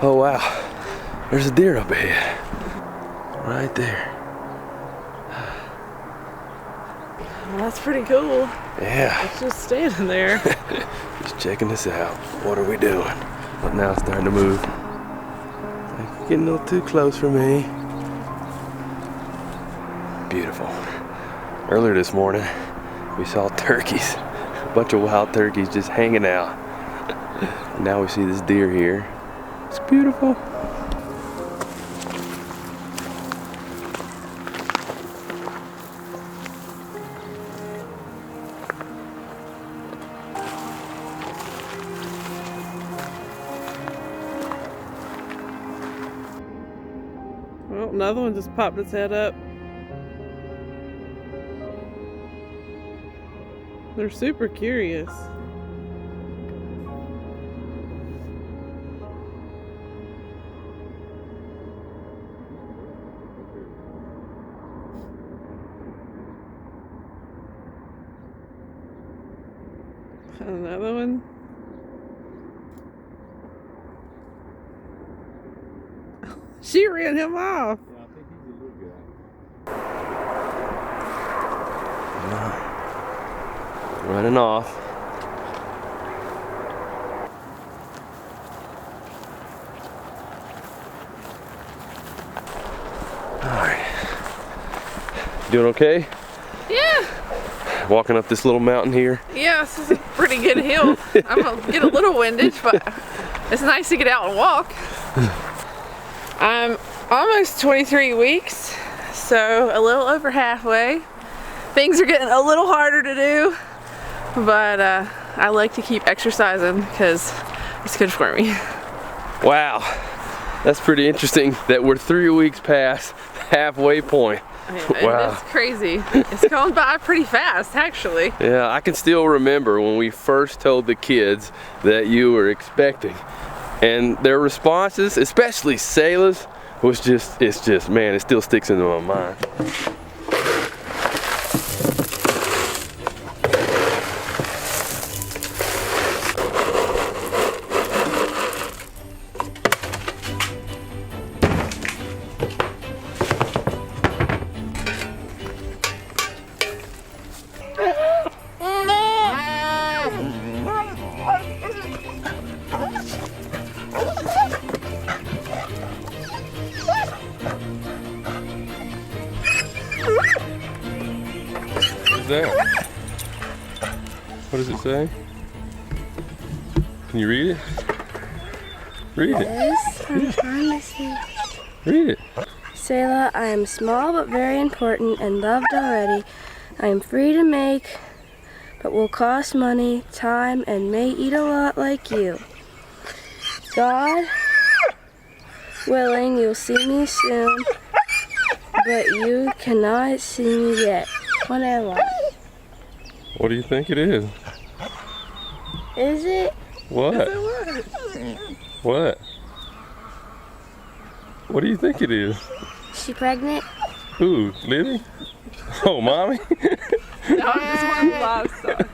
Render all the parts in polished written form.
Oh wow, there's a deer up ahead. Right there. Well, that's pretty cool. Yeah. It's just standing there. Just checking this out. What are we doing? But now it's starting to move. Like, getting a little too close for me. Beautiful. Earlier this morning, we saw turkeys. A bunch of wild turkeys just hanging out. Now we see this deer here. It's beautiful. Well, another one just popped its head up. They're super curious. Another one. She ran him off. Yeah, I think he's a little guy. Running off. Alright. Doing okay? Yeah. Walking up this little mountain here. Yeah, this is a pretty good hill. I'm gonna get a little winded, but it's nice to get out and walk. I'm almost 23 weeks, so a little over halfway. Things are getting a little harder to do, but I like to keep exercising because it's good for me. Wow, that's pretty interesting that we're 3 weeks past halfway point. Wow. It's crazy. It's going by pretty fast, actually. Yeah, I can still remember when we first told the kids that you were expecting, and their responses, especially Sayla's, was just, man, it still sticks into my mind. That? What does it say? Can you read it? Read it. Yes, I'm trying to see. Read it. Sayla, I am small but very important and loved already. I am free to make, but will cost money, time, and may eat a lot like you. God willing, you'll see me soon, but you cannot see me yet. What am I? What do you think it is? Is it? What? Is it what? What? What do you think it is? Is she pregnant? Who? Livy? Oh, mommy? No, I just want livestock.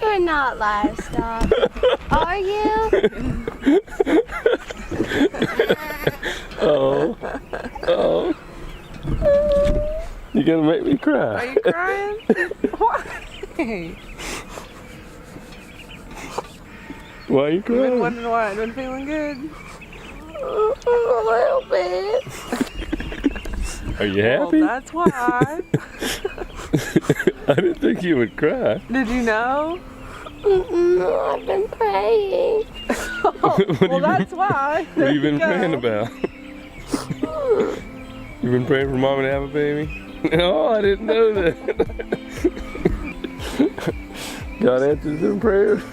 You're not livestock. Are you? Oh. Oh. You're gonna make me cry. Are you crying? Why? Why are you I've been crying? wondering why. I've been feeling good. A little bit. Are you happy? Well, that's why. I didn't think you would cry. Did you know? I've been praying. Well, that's why. What have you been There praying go. about? You've been praying for mama to have a baby? Oh, I didn't know that. God answers them prayers.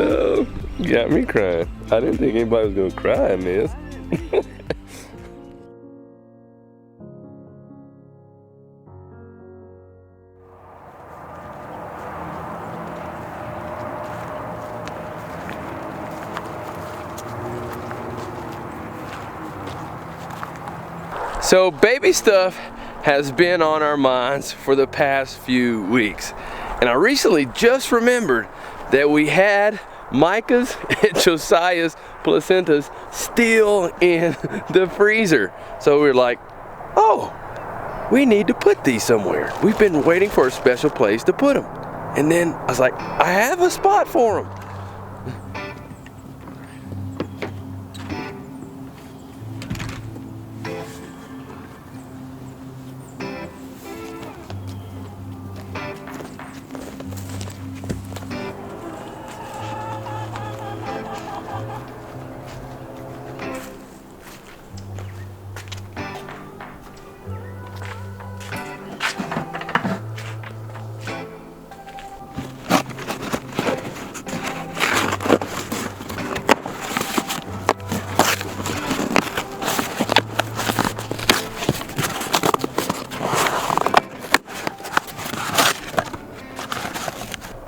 Oh, got me crying. I didn't think anybody was gonna cry in this. So baby stuff has been on our minds for the past few weeks. And I recently just remembered that we had Micah's and Josiah's placentas still in the freezer. So we're like, oh, we need to put these somewhere. We've been waiting for a special place to put them. And then I was like, I have a spot for them.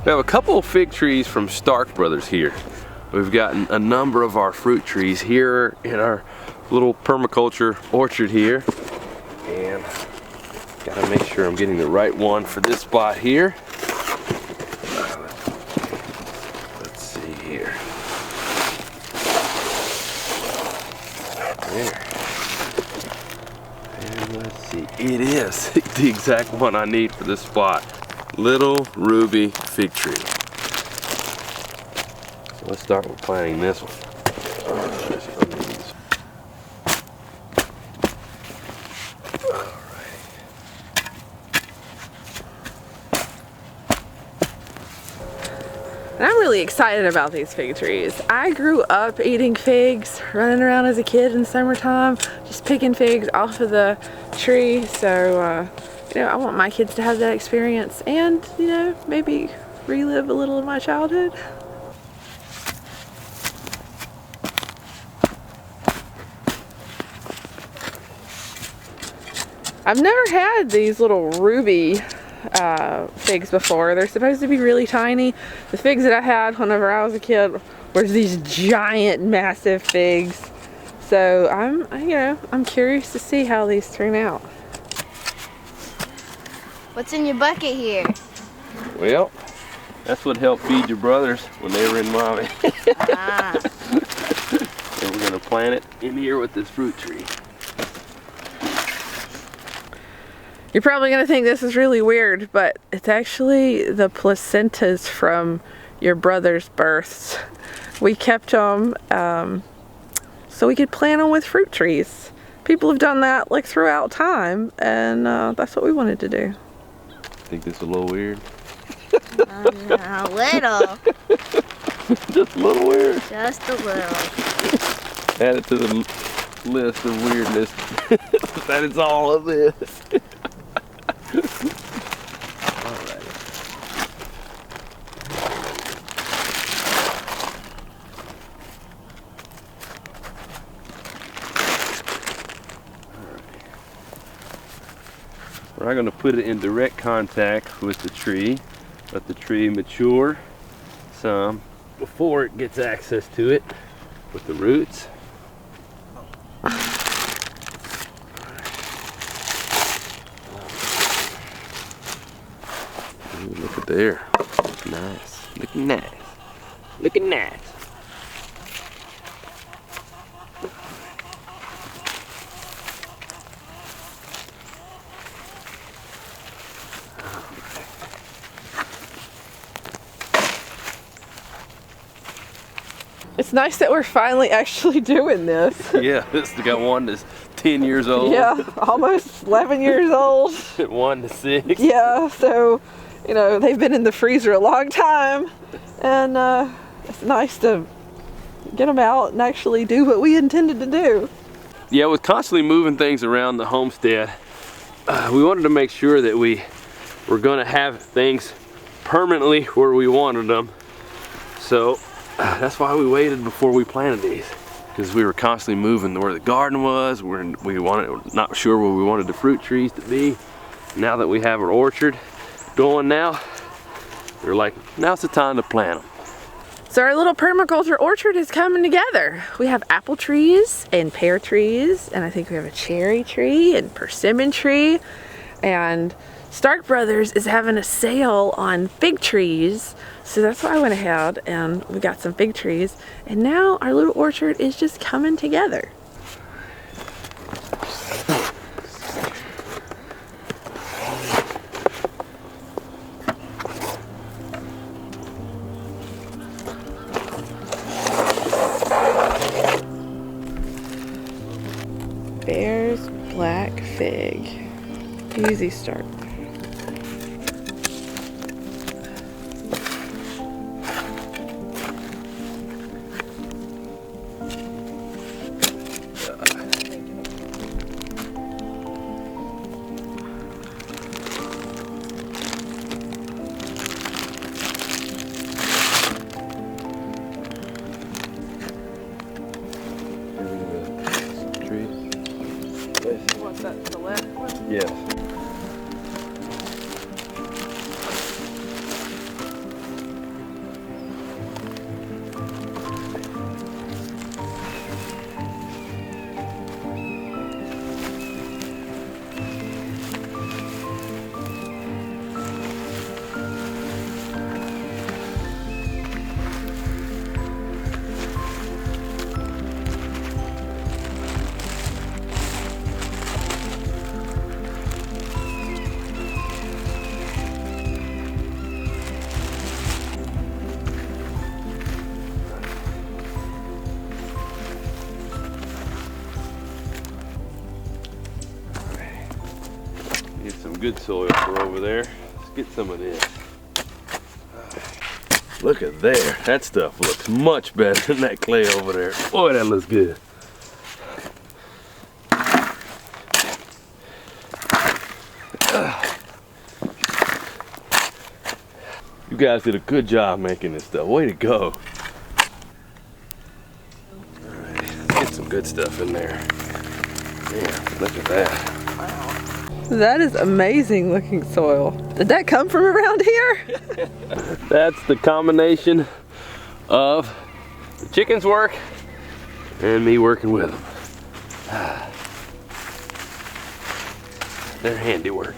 We have a couple of fig trees from Stark Brothers here. We've gotten a number of our fruit trees here in our little permaculture orchard here. And gotta make sure I'm getting the right one for this spot here. Let's see here. There. And let's see, it is the exact one I need for this spot. Little Ruby fig tree. So let's start with planting this one. And I'm really excited about these fig trees. I grew up eating figs, running around as a kid in summertime, just picking figs off of the tree. So, you know, I want my kids to have that experience and, you know, maybe relive a little of my childhood. I've never had these little ruby figs before. They're supposed to be really tiny. The figs that I had whenever I was a kid were these giant, massive figs. So I'm curious to see how these turn out. What's in your bucket here? Well, that's what helped feed your brothers when they were in mommy. Ah. And we're gonna plant it in here with this fruit tree. You're probably gonna think this is really weird, but it's actually the placentas from your brother's births. We kept them so we could plant them with fruit trees. People have done that like throughout time, and that's what we wanted to do. Think this is a little weird? A little. Just a little weird. Just a little. Add it to the list of weirdness. That is all of this. We're not going to put it in direct contact with the tree. Let the tree mature some before it gets access to it with the roots. Ooh, look at there. Nice. Looking nice. Looking nice. It's nice that we're finally actually doing this. Yeah, this got one that's 10 years old. Yeah, almost 11 years old. 1 to 6. Yeah, so, you know, they've been in the freezer a long time, and it's nice to get them out and actually do what we intended to do. Yeah, with constantly moving things around the homestead, we wanted to make sure that we were going to have things permanently where we wanted them. So that's why we waited before we planted these, because we were constantly moving where the garden was. Not sure where we wanted the fruit trees to be. Now that we have our orchard going now, we're like, now's the time to plant them. So our little permaculture orchard is coming together. We have apple trees and pear trees, and I think we have a cherry tree and persimmon tree and Stark Brothers is having a sale on fig trees. So that's why I went ahead and we got some fig trees. And now our little orchard is just coming together. Bear's Black Fig. Easy start. What's that, the left one? Yes. Get some good soil for over there. Let's get some of this. Look at there. That stuff looks much better than that clay over there. Boy, that looks good. You guys did a good job making this stuff. Way to go. Alright, let's get some good stuff in there. Yeah, look at that. That is amazing looking soil. Did that come from around here? That's the combination of the chickens' work and me working with them. Their handiwork.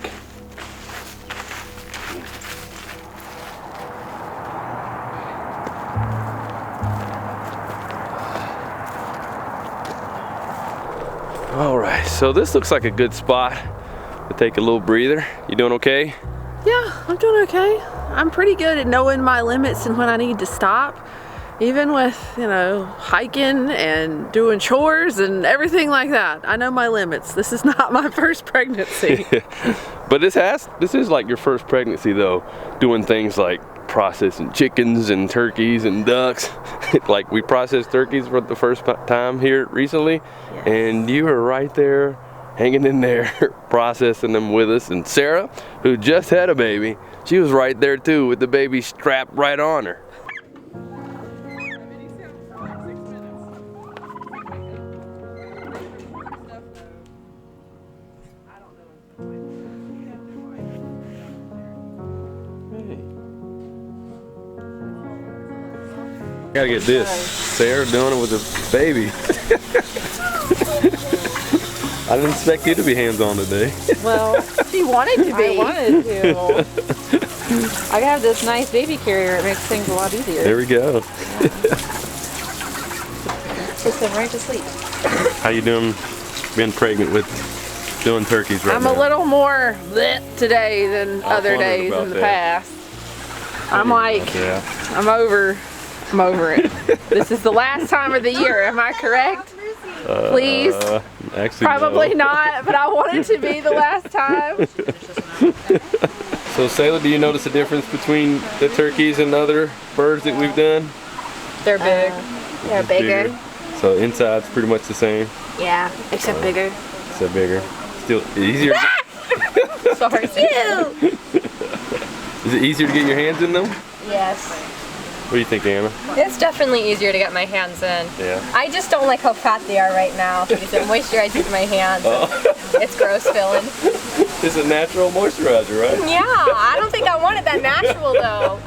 All right, so this looks like a good spot to take a little breather. You doing okay? Yeah, I'm doing okay. I'm pretty good at knowing my limits and when I need to stop. Even with, you know, hiking and doing chores and everything like that. I know my limits. This is not my first pregnancy. But this is like your first pregnancy though, doing things like processing chickens and turkeys and ducks. Like we processed turkeys for the first time here recently. Yes. And you were right there hanging in there processing them with us. And Sarah, who just had a baby, she was right there too with the baby strapped right on her. Gotta get this. Sarah doing it with a baby. I didn't expect you to be hands-on today. Well, She wanted to be. I wanted to. I have this nice baby carrier. It makes things a lot easier. There we go. Puts them right to sleep. How you doing being pregnant with doing turkeys right now? I'm a little more lit today than other days in the past. I'm like, I'm over it. This is the last time of the year, am I correct? Please? Actually, Probably no. not, but I want it to be the last time. So, Sayla, do you notice a difference between the turkeys and other birds that we've done? They're big. They're bigger. So, inside's pretty much the same? Yeah, except bigger. Except bigger. Still easier. Sorry. Ew! Is it easier to get your hands in them? Yes. What do you think, Anna? It's definitely easier to get my hands in. Yeah. I just don't like how fat they are right now because it moisturizes my hands. It's gross feeling. It's a natural moisturizer, right? Yeah, I don't think I want it that natural though.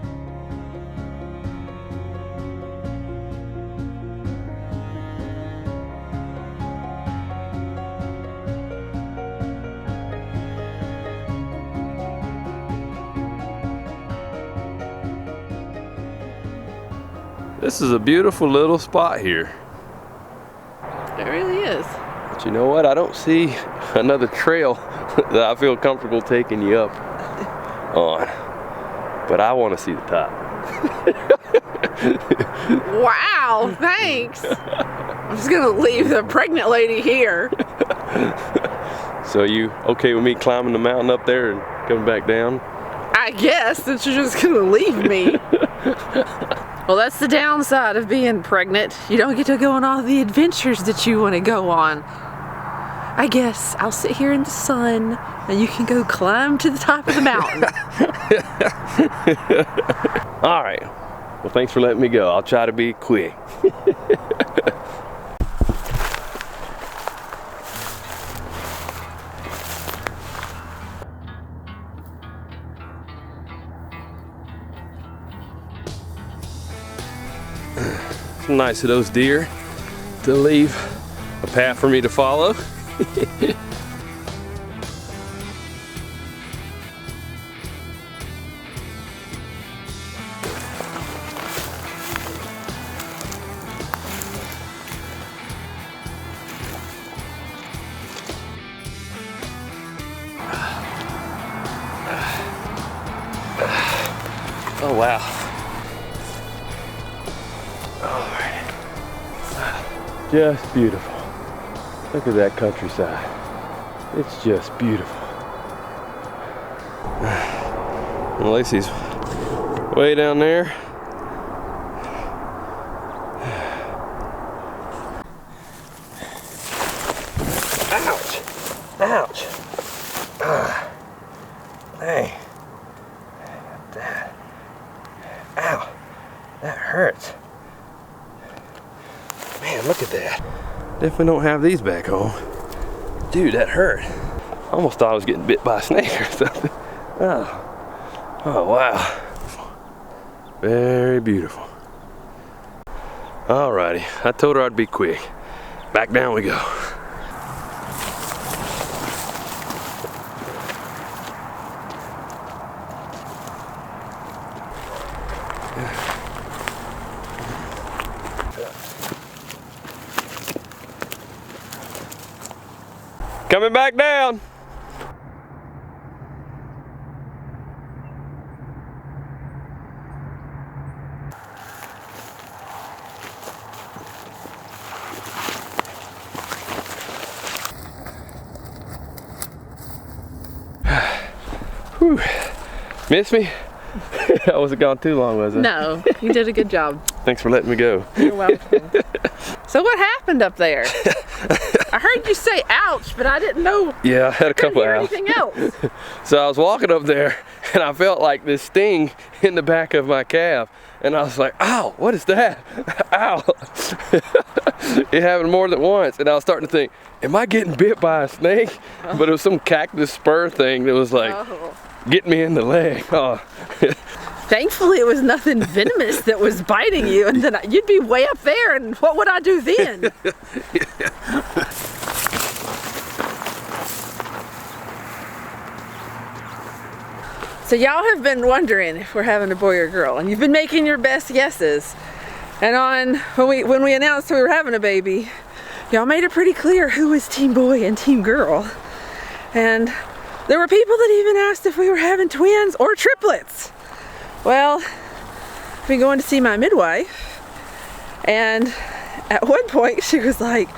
This is a beautiful little spot here. It really is. But you know what? I don't see another trail that I feel comfortable taking you up on. But I want to see the top. Wow, thanks. I'm just gonna leave the pregnant lady here. So you okay with me climbing the mountain up there and coming back down? I guess, since you're just gonna leave me. Well, that's the downside of being pregnant. You don't get to go on all the adventures that you want to go on. I guess I'll sit here in the sun and you can go climb to the top of the mountain. All right. Well, thanks for letting me go. I'll try to be quick. It's nice of those deer to leave a path for me to follow. Oh wow. Alright. Just beautiful. Look at that countryside. It's just beautiful. And Lacey's way down there. Ouch! Ouch! Hey. That. Ow. That hurts. Man, look at that. Definitely don't have these back home. Dude, that hurt. Almost thought I was getting bit by a snake or something. Oh wow. Very beautiful. Alrighty, I told her I'd be quick. Back down we go. Coming back down. Whew. Miss me? I wasn't gone too long, was I? No, you did a good job. Thanks for letting me go. You're welcome. So what happened up there? I heard you say ouch, but I didn't know. Yeah, I had a couple hear hours. anything else. So I was walking up there and I felt like this sting in the back of my calf. And I was like, ow, what is that? Ow. It happened more than once. And I was starting to think, am I getting bit by a snake? But it was some cactus spur thing that was like getting me in the leg. Oh. Thankfully, it was nothing venomous that was biting you, and then you'd be way up there, and what would I do then? So y'all have been wondering if we're having a boy or girl, and you've been making your best guesses. And when we announced we were having a baby, y'all made it pretty clear who was team boy and team girl. And there were people that even asked if we were having twins or triplets. Well, I've been going to see my midwife, and at one point she was like,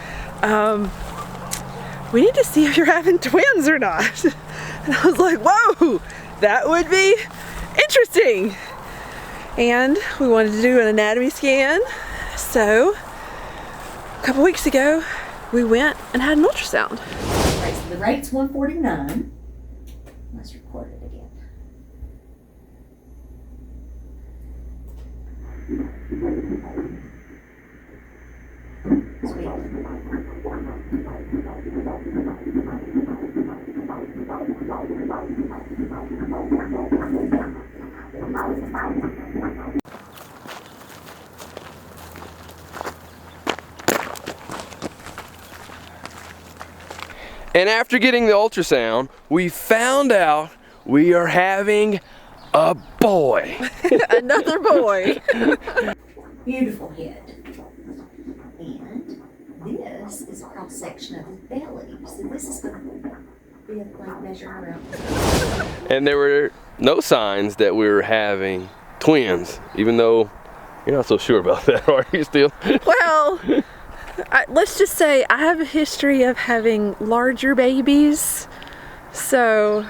we need to see if you're having twins or not. And I was like, whoa, that would be interesting. And we wanted to do an anatomy scan, so a couple weeks ago we went and had an ultrasound. All right, so the rate's 149. Let's record it again. Sweet. And after getting the ultrasound, we found out we are having a boy. Another boy. Beautiful head. And this is a cross section of his belly. So this is going to be like measuring around. And there were no signs that we were having twins, even though you're not so sure about that, are you still? Well, let's just say I have a history of having larger babies, so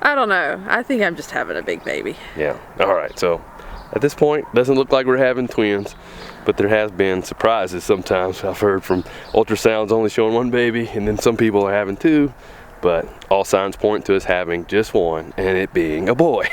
I don't know. I think I'm just having a big baby. Yeah, all right, so at this point, doesn't look like we're having twins, but there has been surprises sometimes. I've heard from ultrasounds only showing one baby, and then some people are having two, but all signs point to us having just one, and it being a boy.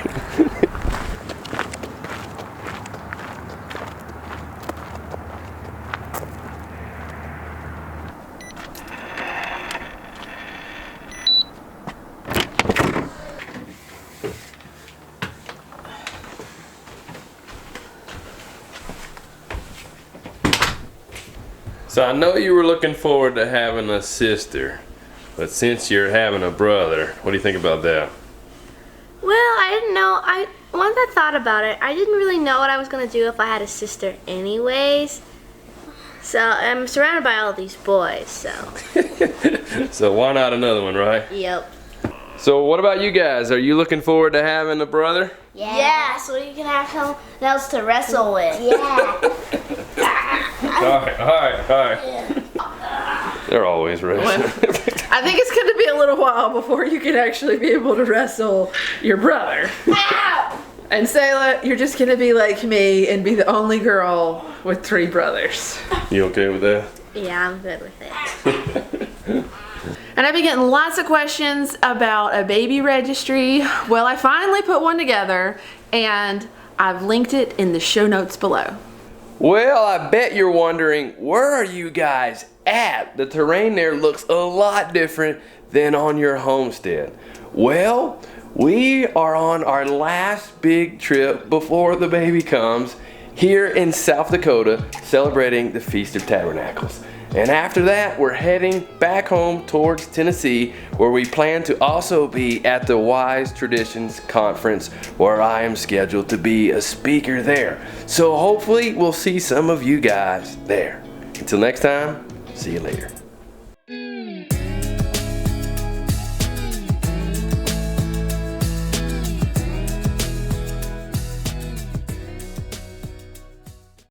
So I know you were looking forward to having a sister, but since you're having a brother, what do you think about that? Well, I didn't know. Once I thought about it, I didn't really know what I was gonna do if I had a sister anyways. So I'm surrounded by all these boys, so. So why not another one, right? Yep. So what about you guys? Are you looking forward to having a brother? Yeah, so you can have someone else to wrestle with. Yeah. All right. They're always ready. I think it's going to be a little while before you can actually be able to wrestle your brother. Ow! And Sayla, you're just going to be like me and be the only girl with 3 brothers. You okay with that? Yeah, I'm good with it. And I've been getting lots of questions about a baby registry. Well, I finally put one together and I've linked it in the show notes below. Well, I bet you're wondering, where are you guys at? The terrain there looks a lot different than on your homestead. Well, we are on our last big trip before the baby comes here in South Dakota, celebrating the Feast of Tabernacles. And after that, we're heading back home towards Tennessee, where we plan to also be at the Wise Traditions Conference, where I am scheduled to be a speaker there. So hopefully we'll see some of you guys there. Until next time, see you later.